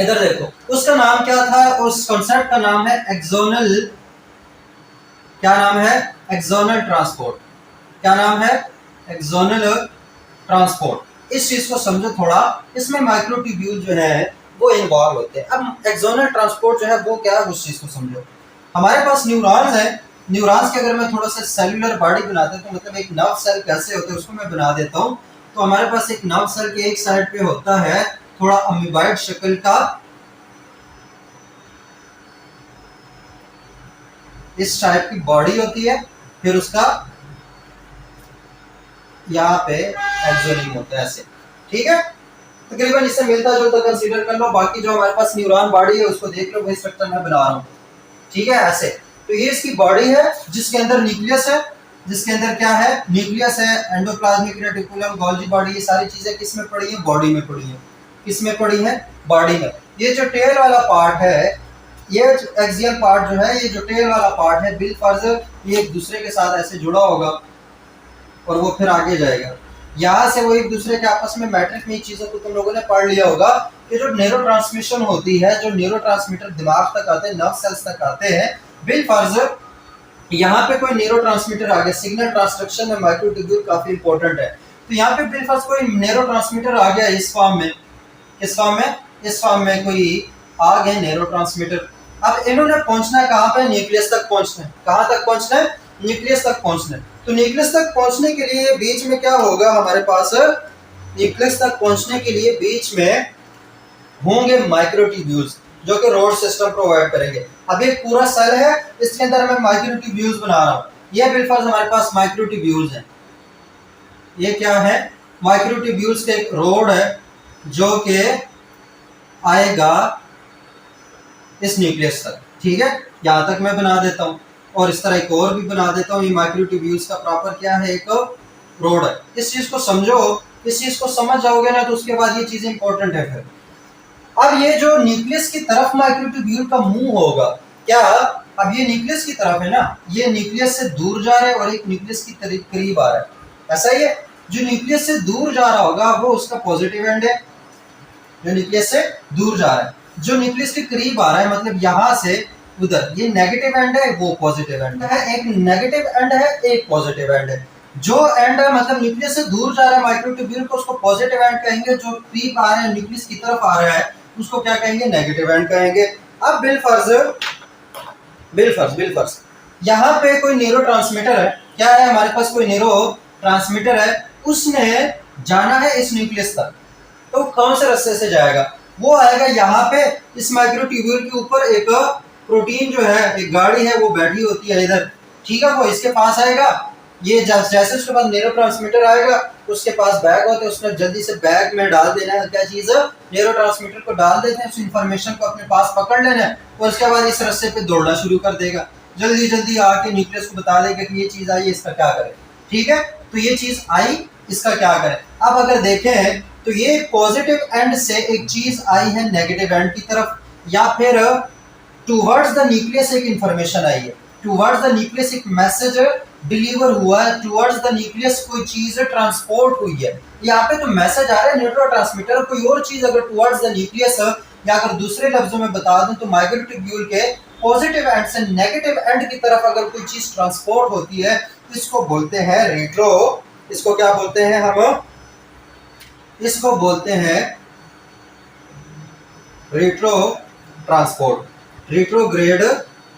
इधर देखो, उसका नाम क्या था, उस कॉन्सेप्ट का नाम है एक्सोनल, क्या नाम है, एक्सोनल ट्रांसपोर्ट। क्या नाम है, एक्सोनल ट्रांसपोर्ट। इस चीज को समझो थोड़ा, इसमें माइक्रोट्यूब्यूल जो है वो इन्वॉल्व होते हैं। अब एक्सोनल ट्रांसपोर्ट जो है वो क्या है, उस चीज को समझो। हमारे पास न्यूरॉन्स है, न्यूरॉन्स के अगर मैं थोड़ा सा सेलुलर बॉडी बना देता हूँ, मतलब एक नर्व सेल कैसे होते हैं उसको मैं बना देता हूँ। तो हमारे पास एक नर्व सेल के एक साइड पे होता है थोड़ा अमीबाइड शक्ल का, इस टाइप की बॉडी होती है, फिर उसका यहाँ पे एक्सोनियम होता है ऐसे, ठीक है। तकरीबन इससे मिलता जुलता कंसीडर कर लो। बाकी जो हमारे पास न्यूरॉन बॉडी है उसको देख लो, वही स्ट्रक्चर मैं बना रहा हूँ, ठीक है ऐसे। तो ये इसकी बॉडी है जिसके अंदर न्यूक्लियस है, जिसके अंदर क्या है, न्यूक्लियस है, एंडोप्लाज्मिक रेटिकुलम, गोल्गी बॉडी, ये सारी चीजें किस में पड़ी है, बॉडी में पड़ी है। किस में पड़ी है, बॉडी में। ये जो टेल वाला पार्ट है, ये एक्सियल पार्ट जो है, ये जो टेल वाला पार्ट है, बिल फर्ज ये एक दूसरे के साथ ऐसे जुड़ा होगा और वो फिर आगे जाएगा। यहाँ से वो एक दूसरे के आपस में मैट्रिक्स में चीजों को तुम लोगों ने पढ़ लिया होगा कि जो न्यूरो ट्रांसमिशन होती है, जो न्यूरो ट्रांसमीटर दिमाग तक आते हैं, नर्व सेल्स तक आते हैं, बिल फर्ज यहाँ पे कोई न्यूरो ट्रांसमीटर आ गया। सिग्नल ट्रांसडक्शन में माइक्रोट्यूब्यूल काफी इंपॉर्टेंट है। तो यहाँ पे बिल फर्ज कोई न्यूरो ट्रांसमीटर आ गया इस फॉर्म में, इस फॉर्म में, इस फॉर्म में कोई आ गए न्यूरो ट्रांसमीटर। अब इन्होंने पहुंचना है कहाँ पे, न्यूक्लियस तक पहुंचना है। कहाँ तक पहुंचना है, न्यूक्लियस तक पहुंचना है। तो न्यूक्लियस तक पहुंचने के लिए बीच में क्या होगा हमारे पास, न्यूक्लियस तक पहुंचने के लिए बीच में होंगे माइक्रोट्यूब्यूल्स जो कि रोड सिस्टम प्रोवाइड करेंगे। अब एक पूरा सेल है, इसके अंदर मैं माइक्रोट्यूब्यूल्स बना रहा हूँ। ये बिलफर्ज हमारे पास माइक्रोट्यूब्यूल्स हैं। ये क्या है, माइक्रोट्यूब्यूल्स के एक रोड है जो कि आएगा इस न्यूक्लियस तक, ठीक है। यहाँ तक मैं बना देता हूँ और इस तरह एक और भी बना देता हूँ। ये माइक्रोट्यूब्यूल्स का प्रॉपर क्या है, एक रोड है। इस चीज को समझो, इस चीज को समझ जाओगे ना तो उसके बाद ये चीज इंपॉर्टेंट है। फिर अब ये जो न्यूक्लियस की तरफ माइक्रोट्यूब्यूल का मुंह होगा, क्या, अब ये न्यूक्लियस की तरफ है ना, ये न्यूक्लियस से दूर जा रहा है और एक न्यूक्लियस की करीब आ रहा है, ऐसा ही है। जो न्यूक्लियस से दूर जा रहा होगा वो उसका पॉजिटिव एंड है, जो न्यूक्लियस से दूर जा रहा है। जो न्यूक्लियस के करीब आ रहा है मतलब यहाँ से उधर, ये नेगेटिव एंड है, वो पॉजिटिव एंड है। एक नेगेटिव एंड है, एक पॉजिटिव एंड है। जो एंड है मतलब न्यूक्लियस से दूर जा रहा है माइक्रोट्यूब्यूल को, उसको पॉजिटिव एंड कहेंगे। जो करीब आ रहा है, न्यूक्लियस की तरफ आ रहा है, उसको क्या कहेंगे, नेगेटिव एंड कहेंगे। अब बिलफर्ज यहाँ पे कोई न्यूरोट्रांसमीटर है, क्या है हमारे पास, कोई न्यूरोट्रांसमीटर है, उसने जाना है इस न्यूक्लियस तक। तो कौन से रास्ते से जाएगा, वो आएगा यहाँ पे इस माइक्रोट्यूब्यूल के ऊपर। एक प्रोटीन जो है, एक गाड़ी है वो बैठी होती है इधर, ठीक है। वो इसके पास आएगा, ये जैसे उसके पास न्यूरोट्रांसमीटर आएगा, उसके पास बैग होता है, उसने जल्दी से बैग में डाल देना है क्या चीज, न्यूरोट्रांसमीटर को डाल देते हैं, उस इंफॉर्मेशन को अपने पास पकड़ लेना है और उसके बाद इस रास्ते पे दौड़ना शुरू कर देगा। जल्दी जल्दी आके न्यूक्लियस को बता देगा कि ये चीज आई, इसका क्या करें, ठीक है। तो ये चीज आई, इसका क्या करें। अब अगर देखें तो ये पॉजिटिव एंड से एक चीज आई है नेगेटिव एंड की तरफ, या फिर टुवर्ड्स द न्यूक्लियस एक इंफॉर्मेशन आई है, टुवर्ड्स द न्यूक्लियस एक मैसेज डिलीवर हुआ है, टुवर्ड्स द न्यूक्लियस कोई चीज ट्रांसपोर्ट हुई है। यहाँ पे तो मैसेज आ रहा है न्यूरोट्रांसमीटर, कोई और चीज अगर टुवर्ड्स द न्यूक्लियस, या अगर दूसरे लफ्जों में बता दूं तो माइक्रोट्यूब्यूल के पॉजिटिव एंड से नेगेटिव एंड की तरफ अगर कोई चीज ट्रांसपोर्ट होती है तो इसको बोलते हैं रेट्रो, इसको क्या बोलते हैं हम, इसको बोलते हैं रेट्रो ट्रांसपोर्ट, रेट्रोग्रेड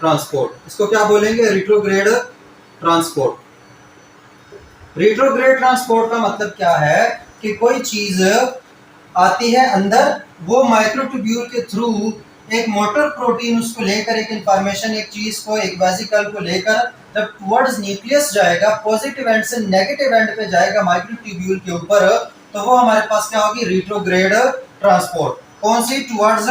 ट्रांसपोर्ट। इसको क्या बोलेंगे, रेट्रोग्रेड ट्रांसपोर्ट। रेट्रोग्रेड ट्रांसपोर्ट का मतलब क्या है कि कोई चीज आती है अंदर, वो माइक्रोट्यूब्यूल के थ्रू एक मोटर प्रोटीन उसको लेकर, एक इंफॉर्मेशन, एक चीज को, एक वेसिकल को लेकर जब टुवर्ड्स न्यूक्लियस जाएगा, पॉजिटिव एंड से नेगेटिव एंड पे जाएगा माइक्रोट्यूब्यूल के ऊपर, तो वो हमारे पास क्या होगी, रेट्रोग्रेड ट्रांसपोर्ट। कौन सी, टुवर्ड्स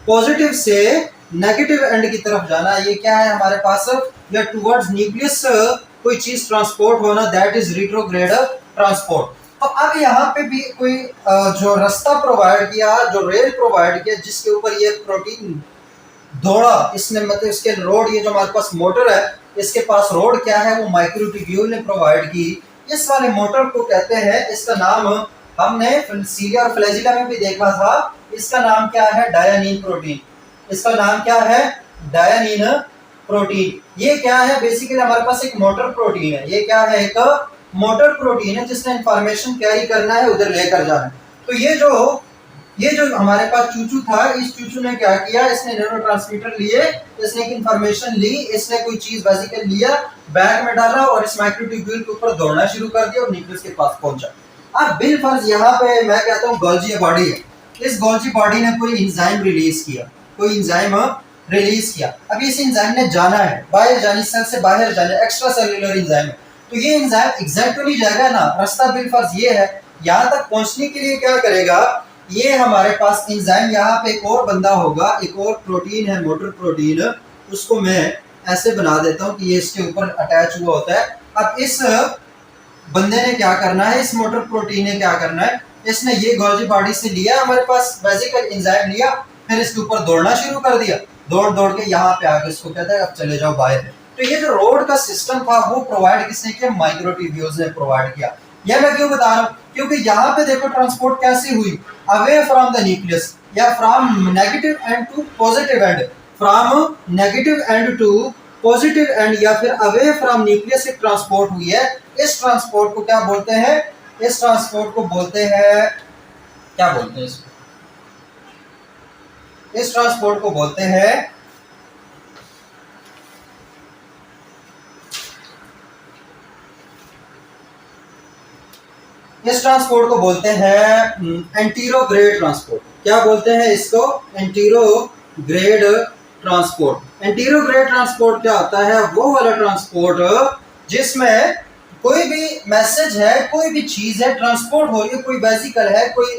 पॉजिटिव से नेगेटिव एंड की तरफ जाना, ये क्या है हमारे पास, या टुवर्ड्स न्यूक्लियस कोई चीज ट्रांसपोर्ट होना, दैट इज रेट्रोग्रेड ट्रांसपोर्ट। तो अब यहाँ पे भी कोई जो रास्ता प्रोवाइड किया, जो रेल प्रोवाइड किया जिसके ऊपर ये प्रोटीन दौड़ा, इसने मतलब इसके रोड, ये जो हमारे पास मोटर है इसके पास रोड क्या है, वो माइक्रोट्यूब्यूल ने प्रोवाइड की। इस वाले मोटर को कहते हैं, इसका नाम हमने सीलिया और फ्लैजिला में भी देखा था, इसका नाम क्या है, डायनीन प्रोटीन। इसका नाम क्या है, डायनीन प्रोटीन। ये क्या है, बेसिकली हमारे पास एक मोटर प्रोटीन है। ये क्या है, एक मोटर प्रोटीन है जिसने इंफॉर्मेशन कैरी करना है, उधर लेकर जाना है। तो ये जो हमारे पास चूचू था, इस चूचू ने क्या किया, इसने न्यूरोट्रांसमीटर लिए, इसने एक इंफॉर्मेशन ली, इसने कोई चीज बेसिकली लिया, बैग में डाला और इस माइक्रोट्यूब्यूल के ऊपर दौड़ना शुरू कर दिया और न्यूक्लियस के पास पहुंचा। अब बिलफर्ज यहाँ पे मैं कहता हूँ गोल्जी बॉडी है। इस गोल्जी बॉडी ने कोई एंजाइम रिलीज किया, कोई एंजाइम रिलीज किया। अब इस एंजाइम ने जाना है, बाहर जानी, सेल से बाहर जाना, एक्स्ट्रा सेल्यूलर एंजाइम है। तो ये एंजाइम एग्जैक्ट तो नहीं जाएगा ना, रास्ता बिलफर्ज ये है। यहाँ तक पहुंचने के लिए क्या करेगा, ये हमारे पास एंजाइम, यहाँ पे एक और बंदा होगा, एक और प्रोटीन है, मोटर प्रोटीन, उसको मैं ऐसे बना देता हूँ कि ये इसके ऊपर अटैच हुआ होता है। अब इस बंदे ने क्या करना है, इस मोटर प्रोटीन ने क्या करना है, इसने ये गोल्जी बॉडी से लिया, हमारे पास बेसिकल एंजाइम लिया, फिर इसके ऊपर दौड़ना शुरू कर दिया, दौड़ दौड़ के यहाँ पे आके इसको कहता है अब चले जाओ बाहर। तो ये जो रोड का सिस्टम था वो प्रोवाइड किसने किया, माइक्रोट्यूब्यूल्स ने प्रोवाइड किया। यह मैं क्यों बता रहा हूँ, क्योंकि यहाँ पे देखो ट्रांसपोर्ट कैसे हुई, अवे फ्रॉम द न्यूक्लियस या from negative end to positive end, from negative end to positive end, या फिर अवे फ्रॉम न्यूक्लियस से ट्रांसपोर्ट हुई है। इस ट्रांसपोर्ट को क्या बोलते हैं, इस ट्रांसपोर्ट को बोलते हैं, क्या बोलते हैं इसको, इस ट्रांसपोर्ट को बोलते हैं इस ट्रांसपोर्ट को बोलते हैं एंटीरोग्रेड ट्रांसपोर्ट। क्या बोलते हैं इसको, एंटीरोग्रेड ट्रांसपोर्ट। एंटीरोग्रेड ट्रांसपोर्ट क्या होता है, वो वाला ट्रांसपोर्ट जिसमें कोई भी मैसेज है, कोई भी चीज है ट्रांसपोर्ट हो रही है, कोई वेसिकल है, कोई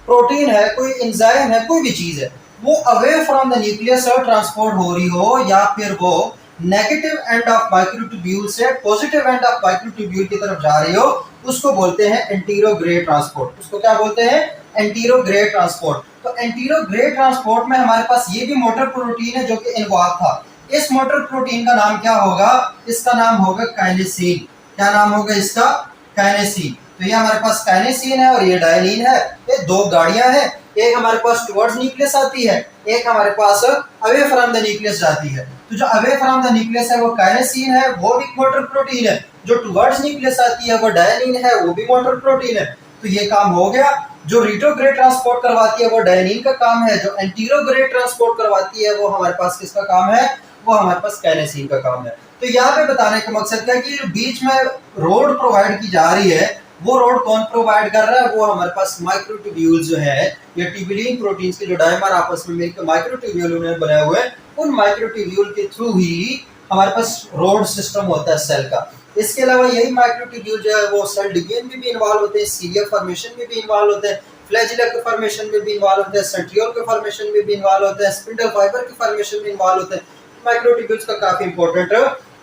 प्रोटीन है, कोई एंजाइम है, कोई भी चीज है, वो away from the nucleus transport हो रही हो, या फिर वो नेगेटिव एंड ऑफ माइक्रोट्यूब्यूल से पॉजिटिव एंड ऑफ माइक्रोट्यूब्यूल की तरफ जा रही हो, उसको बोलते हैं एंटीरोग्रेड ट्रांसपोर्ट। उसको क्या बोलते हैं, एंटीरोग्रेड ट्रांसपोर्ट। तो एंटीरोग्रेड ट्रांसपोर्ट में हमारे पास ये भी मोटर प्रोटीन है जो कि इन्वॉल्व था। इस मोटर प्रोटीन का नाम क्या होगा, इसका नाम होगा काइनेसिन। क्या नाम होगा इसका, काइनेसिन। तो ये हमारे पास काइनेसिन है और ये डायनीन है। ये दो गाड़ियां हैं, एक हमारे पास टुवर्ड्स न्यूक्लियस आती है, एक हमारे pass away from the nucleus जाती है। तो जो अवे फ्रॉम द न्यूक्लियस है वो काइनेसिन है, वो भी मोटर प्रोटीन है। जो टुवर्ड्स न्यूक्लियस आती है वो डायनीन है, वो भी मोटर प्रोटीन है। तो ये काम हो गया। जो रिट्रोग्रेड ट्रांसपोर्ट करवाती है वो डायनीन का काम है, जो एंटीरोग्रेड ट्रांसपोर्ट करवाती है वो हमारे पास किसका काम है, वो हमारे पास काइनेसिन का काम है। तो यहाँ पे बताने का मकसद क्या है कि बीच में रोड प्रोवाइड की जा रही है, वो रोड कौन प्रोवाइड कर रहा है, वो हमारे पास माइक्रोट्यूब्यूल जो है, या ट्यूबुलिन प्रोटीन्स के जो डायमर आपस में मिलकर माइक्रोट्यूब्यूल उन्होंने बनाए हुए हैं, उन माइक्रोट्यूब्यूल के थ्रू ही हमारे पास रोड सिस्टम होता है सेल का। इसके अलावा यही माइक्रोट्यूब्यूल जो है वो सेल डिवीजन में भी इन्वॉल्व होते हैं, सीलिया फॉर्मेशन में भी इन्वॉल्व होते हैं, फ्लैजिला के फॉर्मेशन में भी इन्वॉल्व होते हैं, सेंट्रियोल के फॉर्मेशन में भी इन्वॉल्व होते हैं, स्पिंडल फाइबर के फॉर्मेशन में इन्वॉल्व होते हैं। माइक्रोट्यूब्यूल्स का काफी इंपॉर्टेंट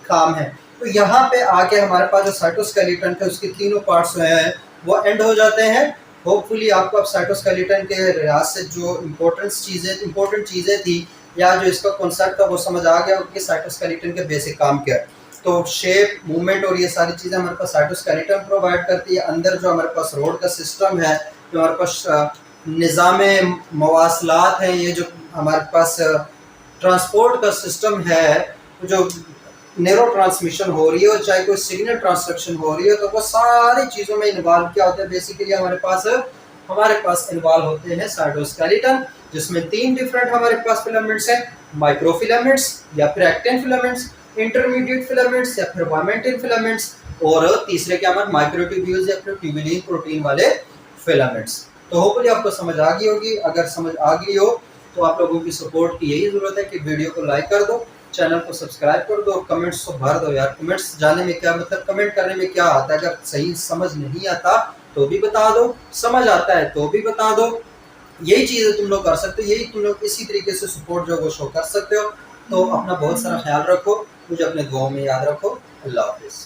काम है। तो यहाँ पे आके हमारे पास जो साइटोस्केलेटन थे उसके तीनों पार्ट्स हैं वो एंड हो जाते हैं। होपफुली आपको अब साइटोस्केलेटन के लिहाज से जो इंपॉर्टेंट चीज़ें थी या जो इसका कॉन्सेप्ट था वो समझ आ गया कि साइटोस्केलेटन के बेसिक काम क्या है। तो शेप, मूवमेंट और ये सारी चीज़ें हमारे पास साइटोस्केलेटन प्रोवाइड करती है। अंदर जो हमारे पास रोड का सिस्टम है, जो हमारे पास निज़ामे मवासलात हैं, ये जो हमारे पास ट्रांसपोर्ट का सिस्टम है, जो न्यूरो ट्रांसमिशन हो रही है और चाहे कोई सिग्नल ट्रांसडक्शन हो रही है, तो वो सारी चीज़ों में इन्वॉल्व क्या होता है, बेसिकली हमारे पास इन्वॉल्व होते हैं साइटोस्केलेटन, जिसमें तीन डिफरेंट हमारे पास फिलामेंट्स हैं, माइक्रोफिलामेंट्स या फिर एक्टिन फिलामेंट्स, इंटरमीडिएट फिलामेंट्स या फिर वामेंटिन फिलामेंट्स, और तीसरे क्या हमारे माइक्रोट्यूब्यूल्स या फिर ट्यूबुलिन प्रोटीन वाले फिलामेंट्स। तो होपफुली आपको समझ आ गई होगी। अगर समझ आ गई हो तो आप लोगों की सपोर्ट की यही ज़रूरत है कि वीडियो को लाइक कर दो, चैनल को सब्सक्राइब कर दो, कमेंट्स को भर दो यार। कमेंट्स जाने में क्या मतलब, कमेंट करने में क्या आता है, अगर सही समझ नहीं आता तो भी बता दो, समझ आता है तो भी बता दो। यही चीज़ें तुम लोग कर सकते हो, यही तुम लोग इसी तरीके से सपोर्ट जो वो शो कर सकते हो। तो अपना बहुत सारा ख्याल रखो, मुझे अपने दुआओं में याद रखो। अल्लाह हाफिज़।